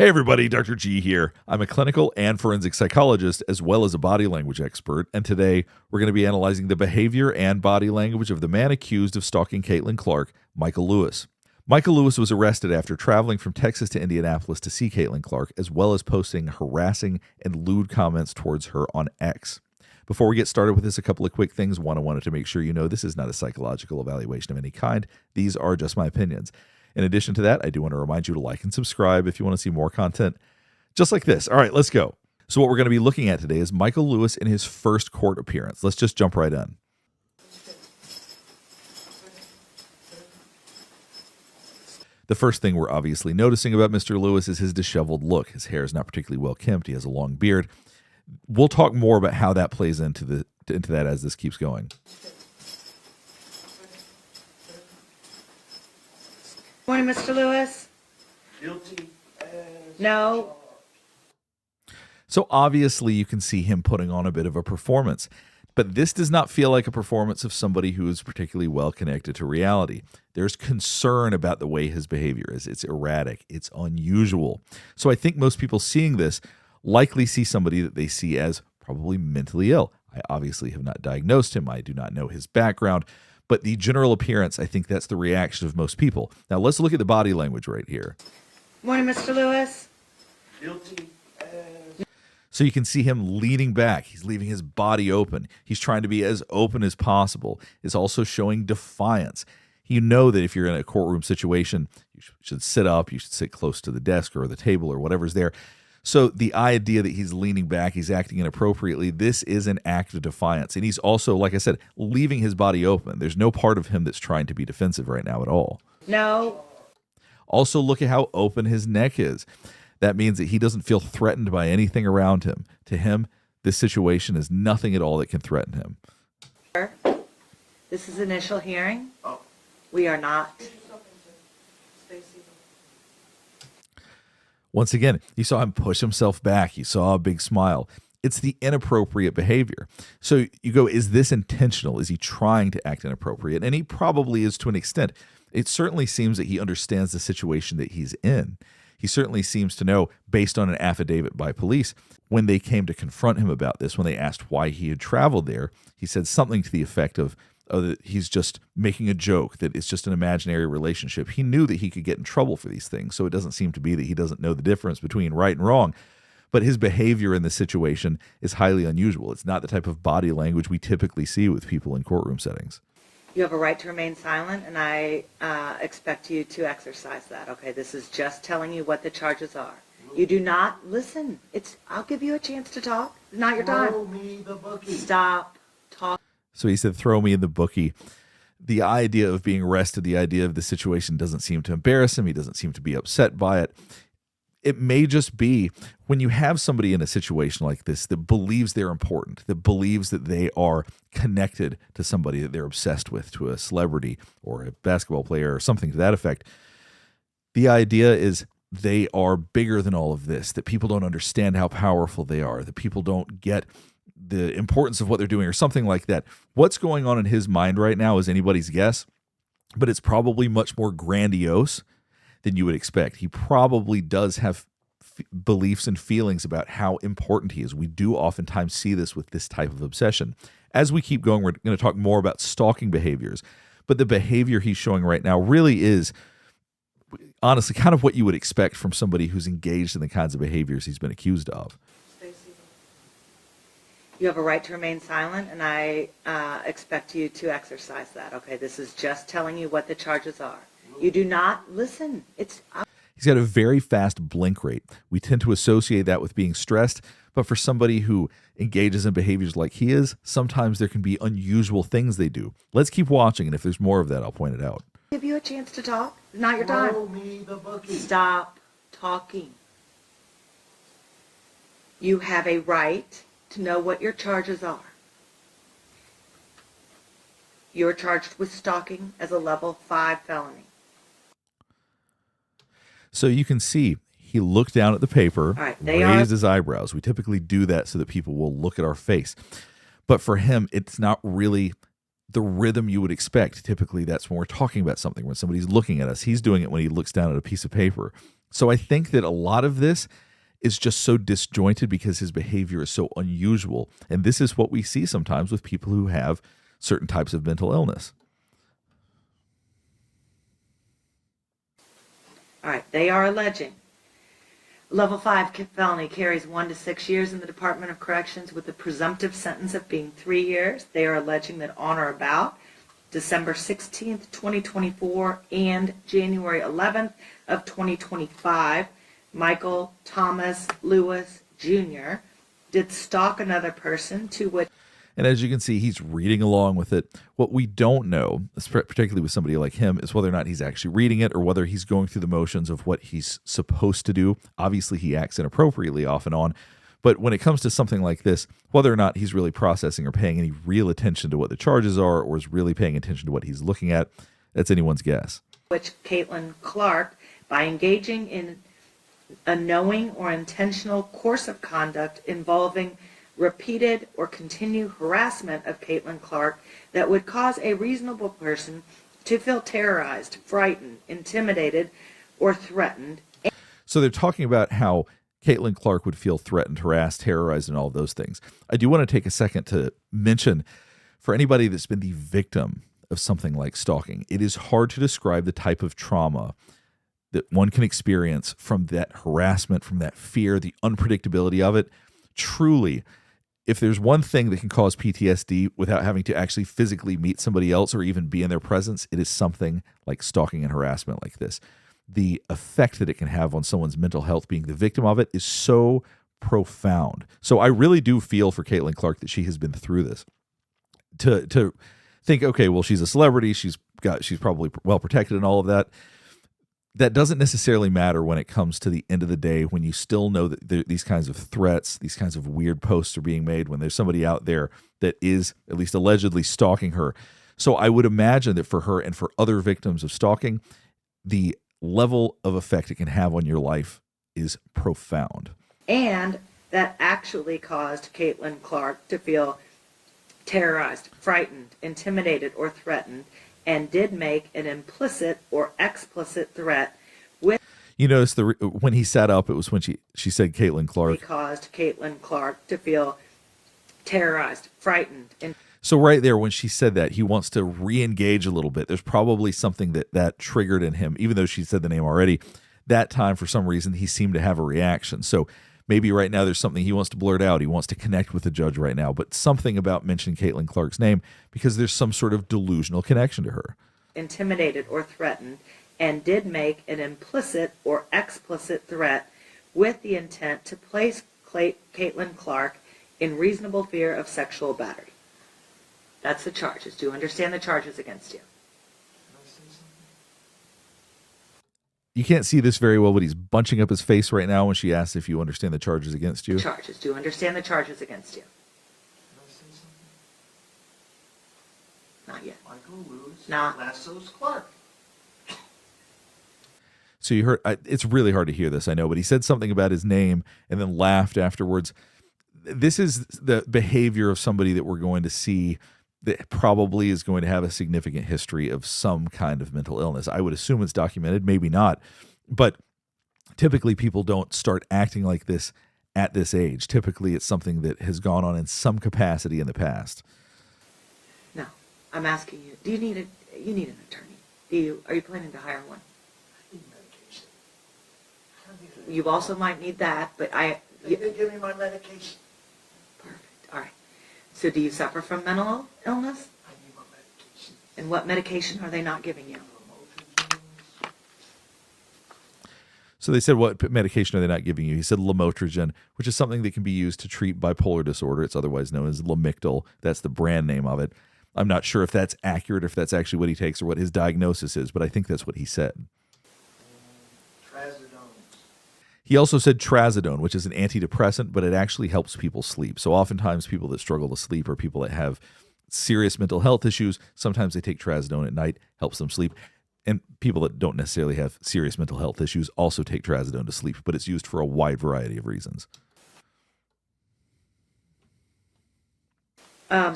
Hey everybody, Dr. G here. I'm a clinical and forensic psychologist as well as a body language expert, and today we're going to be analyzing the behavior and body language of the man accused of stalking Caitlin Clark, Michael Lewis. Michael Lewis was arrested after traveling from Texas to Indianapolis to see Caitlin Clark, as well as posting harassing and lewd comments towards her on X. Before we get started with this, a couple of quick things. One, I wanted to make sure you know this is not a psychological evaluation of any kind. These are just my opinions. In addition to that, I do want to remind you to like and subscribe if you want to see more content just like this. All right, let's go. So what we're going to be looking at today is Michael Lewis in his first court appearance. Let's just jump right in. The first thing we're obviously noticing about Mr. Lewis is his disheveled look. His hair is not particularly well kempt. He has a long beard. We'll talk more about how that plays into that as this keeps going. Morning, Mr. Lewis. Guilty as No. So obviously you can see him putting on a bit of a performance, but this does not feel like a performance of somebody who is particularly well connected to reality. There's concern about the way his behavior is. It's erratic. It's unusual. So I think most people seeing this likely see somebody that they see as probably mentally ill. I obviously have not diagnosed him. I do not know his background. But the general appearance, I think that's the reaction of most people. Now, let's look at the body language right here. Morning, Mr. Lewis. guilty as So you can see him leaning back. He's leaving his body open. He's trying to be as open as possible. It's also showing defiance. You know that if you're in a courtroom situation, you should sit up. You should sit close to the desk or the table or whatever's there. So the idea that he's leaning back, he's acting inappropriately, this is an act of defiance. And he's also, like I said, leaving his body open. There's no part of him that's trying to be defensive right now at all. No. Also, look at how open his neck is. That means that he doesn't feel threatened by anything around him. To him, this situation is nothing at all that can threaten him. Sir, this is initial hearing. We are not. Once again, you saw him push himself back. You saw a big smile. It's the inappropriate behavior. So you go, is this intentional? Is he trying to act inappropriate? And he probably is to an extent. It certainly seems that he understands the situation that he's in. He certainly seems to know, based on an affidavit by police, when they came to confront him about this, when they asked why he had traveled there, he said something to the effect of, that he's just making a joke, that it's just an imaginary relationship. He knew that he could get in trouble for these things, so it doesn't seem to be that he doesn't know the difference between right and wrong. But his behavior in this situation is highly unusual. It's not the type of body language we typically see with people in courtroom settings. You have a right to remain silent, and I expect you to exercise that. Okay, this is just telling you what the charges are. You do not listen. I'll give you a chance to talk. It's not your time. throw me the bookie. Stop talking. So he said, throw me in the bookie. The idea of being arrested, the idea of the situation doesn't seem to embarrass him. He doesn't seem to be upset by it. It may just be when you have somebody in a situation like this that believes they're important, that believes that they are connected to somebody that they're obsessed with, to a celebrity or a basketball player or something to that effect. The idea is they are bigger than all of this, that people don't understand how powerful they are, that people don't get the importance of what they're doing or something like that. What's going on in his mind right now is anybody's guess, but it's probably much more grandiose than you would expect. He probably does have beliefs and feelings about how important he is. We do oftentimes see this with this type of obsession. As we keep going, we're going to talk more about stalking behaviors, but the behavior he's showing right now really is honestly kind of what you would expect from somebody who's engaged in the kinds of behaviors he's been accused of. You have a right to remain silent, and I expect you to exercise that. Okay, this is just telling you what the charges are. You do not listen. He's got a very fast blink rate. We tend to associate that with being stressed, but for somebody who engages in behaviors like he is, sometimes there can be unusual things they do. Let's keep watching, and if there's more of that, I'll point it out. Give you a chance to talk. It's not your time. Throw me the bookie. Stop talking. You have a right to know what your charges are. You're charged with stalking as a level 5 felony. So you can see he looked down at the paper, right, raised his eyebrows. We typically do that so that people will look at our face. But for him, it's not really the rhythm you would expect. Typically, that's when we're talking about something, when somebody's looking at us. He's doing it when he looks down at a piece of paper. So I think that a lot of this is just so disjointed because his behavior is so unusual. And this is what we see sometimes with people who have certain types of mental illness. All right, they are alleging level 5 felony carries 1 to 6 years in the Department of Corrections with the presumptive sentence of being 3 years. They are alleging that on or about December 16th, 2024 and January 11th of 2025, Michael Thomas Lewis Jr. did stalk another person to which. And as you can see, he's reading along with it. What we don't know, particularly with somebody like him, is whether or not he's actually reading it or whether he's going through the motions of what he's supposed to do. Obviously, he acts inappropriately off and on. But when it comes to something like this, whether or not he's really processing or paying any real attention to what the charges are or is really paying attention to what he's looking at, that's anyone's guess. Which Caitlin Clark, by engaging in a knowing or intentional course of conduct involving repeated or continued harassment of Caitlin Clark that would cause a reasonable person to feel terrorized, frightened, intimidated, or threatened. So they're talking about how Caitlin Clark would feel threatened, harassed, terrorized, and all of those things. I do want to take a second to mention, for anybody that's been the victim of something like stalking, it is hard to describe the type of trauma that one can experience from that harassment, from that fear, the unpredictability of it. Truly, if there's one thing that can cause PTSD without having to actually physically meet somebody else or even be in their presence, it is something like stalking and harassment like this. The effect that it can have on someone's mental health being the victim of it is so profound. So I really do feel for Caitlin Clark that she has been through this. To think, okay, well, she's a celebrity, she's probably well protected and all of that. That doesn't necessarily matter when it comes to the end of the day, when you still know that these kinds of threats, these kinds of weird posts are being made, when there's somebody out there that is at least allegedly stalking her. So I would imagine that for her and for other victims of stalking, the level of effect it can have on your life is profound. And that actually caused Caitlin Clark to feel terrorized, frightened, intimidated, or threatened, and did make an implicit or explicit threat with. You notice when he sat up, it was when she said Caitlin Clark. Caused Caitlin Clark to feel terrorized, frightened, and. So right there, when she said that, he wants to re-engage a little bit. There's probably something that triggered in him, even though she said the name already. That time, for some reason, he seemed to have a reaction. So maybe right now there's something he wants to blurt out. He wants to connect with the judge right now, but something about mentioning Caitlin Clark's name because there's some sort of delusional connection to her. Intimidated or threatened, and did make an implicit or explicit threat with the intent to place Caitlin Clark in reasonable fear of sexual battery. That's the charges. Do you understand the charges against you? You can't see this very well, but he's bunching up his face right now when she asks if you understand the charges against you. Charges. Do you understand the charges against you? Not yet. Michael Lewis Not. lassos Clark. So you heard, it's really hard to hear this, I know, but he said something about his name and then laughed afterwards. This is the behavior of somebody that we're going to see that probably is going to have a significant history of some kind of mental illness. I would assume it's documented, maybe not. But typically people don't start acting like this at this age. Typically it's something that has gone on in some capacity in the past. No. I'm asking you, do you need an attorney? Are you planning to hire one? I need medication. You also might need that, but They didn't give me my medication. Perfect. All right. So do you suffer from mental illness? I need my medication. And what medication are they not giving you? So they said, what medication are they not giving you? He said lamotrigine, which is something that can be used to treat bipolar disorder. It's otherwise known as Lamictal. That's the brand name of it. I'm not sure if that's accurate, if that's actually what he takes or what his diagnosis is, but I think that's what he said. Trazodone. He also said trazodone, which is an antidepressant, but it actually helps people sleep. So oftentimes people that struggle to sleep are people that have serious mental health issues. Sometimes they take trazodone at night, helps them sleep. And people that don't necessarily have serious mental health issues also take trazodone to sleep, but it's used for a wide variety of reasons.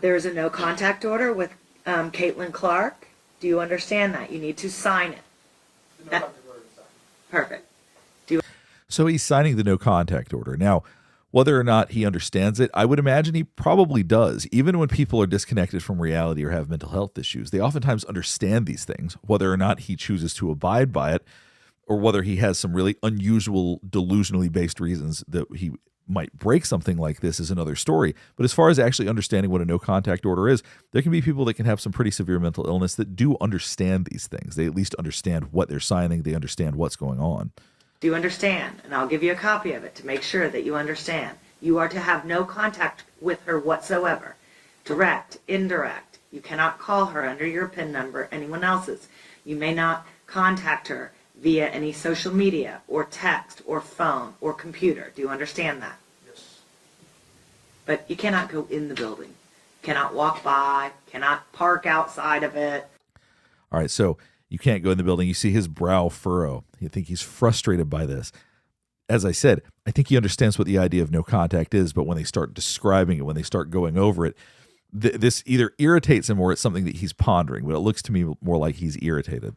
There is a no contact order with Caitlin Clark. Do you understand that? You need to sign it. Perfect. So he's signing the no contact order. Now, whether or not he understands it, I would imagine he probably does. Even when people are disconnected from reality or have mental health issues, they oftentimes understand these things. Whether or not he chooses to abide by it, or whether he has some really unusual, delusionally based reasons that he might break something like this is another story. But as far as actually understanding what a no contact order is, there can be people that can have some pretty severe mental illness that do understand these things. They at least understand what they're signing. They understand what's going on. Do you understand? And I'll give you a copy of it to make sure that you understand. You are to have no contact with her whatsoever. Direct, indirect. You cannot call her under your PIN number, anyone else's. You may not contact her via any social media or text or phone or computer. Do you understand that? Yes. But you cannot go in the building. Cannot walk by, cannot park outside of it. All right, so you can't go in the building. You see his brow furrow. You think he's frustrated by this. As I said, I think he understands what the idea of no contact is, but when they start describing it, when they start going over it, this either irritates him or it's something that he's pondering, but it looks to me more like he's irritated.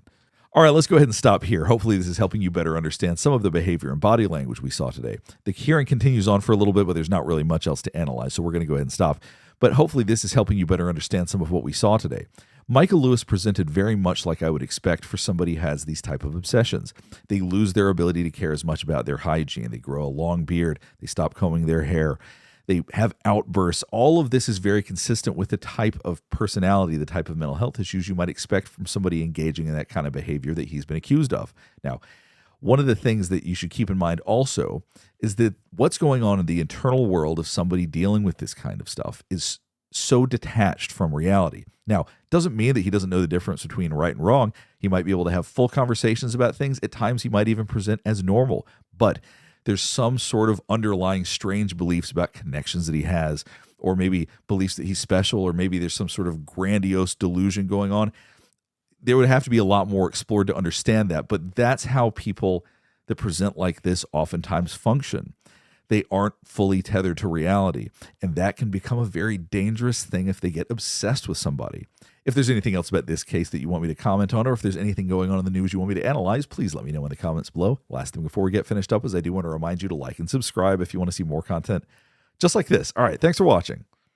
All right, let's go ahead and stop here. Hopefully this is helping you better understand some of the behavior and body language we saw today. The hearing continues on for a little bit, but there's not really much else to analyze, so we're going to go ahead and stop. But hopefully this is helping you better understand some of what we saw today. Michael Lewis presented very much like I would expect for somebody who has these type of obsessions. They lose their ability to care as much about their hygiene. They grow a long beard. They stop combing their hair. They have outbursts. All of this is very consistent with the type of personality, the type of mental health issues you might expect from somebody engaging in that kind of behavior that he's been accused of. Now, one of the things that you should keep in mind also is that what's going on in the internal world of somebody dealing with this kind of stuff is so detached from reality. Now, doesn't mean that he doesn't know the difference between right and wrong. He might be able to have full conversations about things. At times, he might even present as normal. But there's some sort of underlying strange beliefs about connections that he has, or maybe beliefs that he's special, or maybe there's some sort of grandiose delusion going on. There would have to be a lot more explored to understand that. But that's how people that present like this oftentimes function. They aren't fully tethered to reality. And that can become a very dangerous thing if they get obsessed with somebody. If there's anything else about this case that you want me to comment on, or if there's anything going on in the news you want me to analyze, please let me know in the comments below. Last thing before we get finished up is I do want to remind you to like and subscribe if you want to see more content just like this. All right, thanks for watching.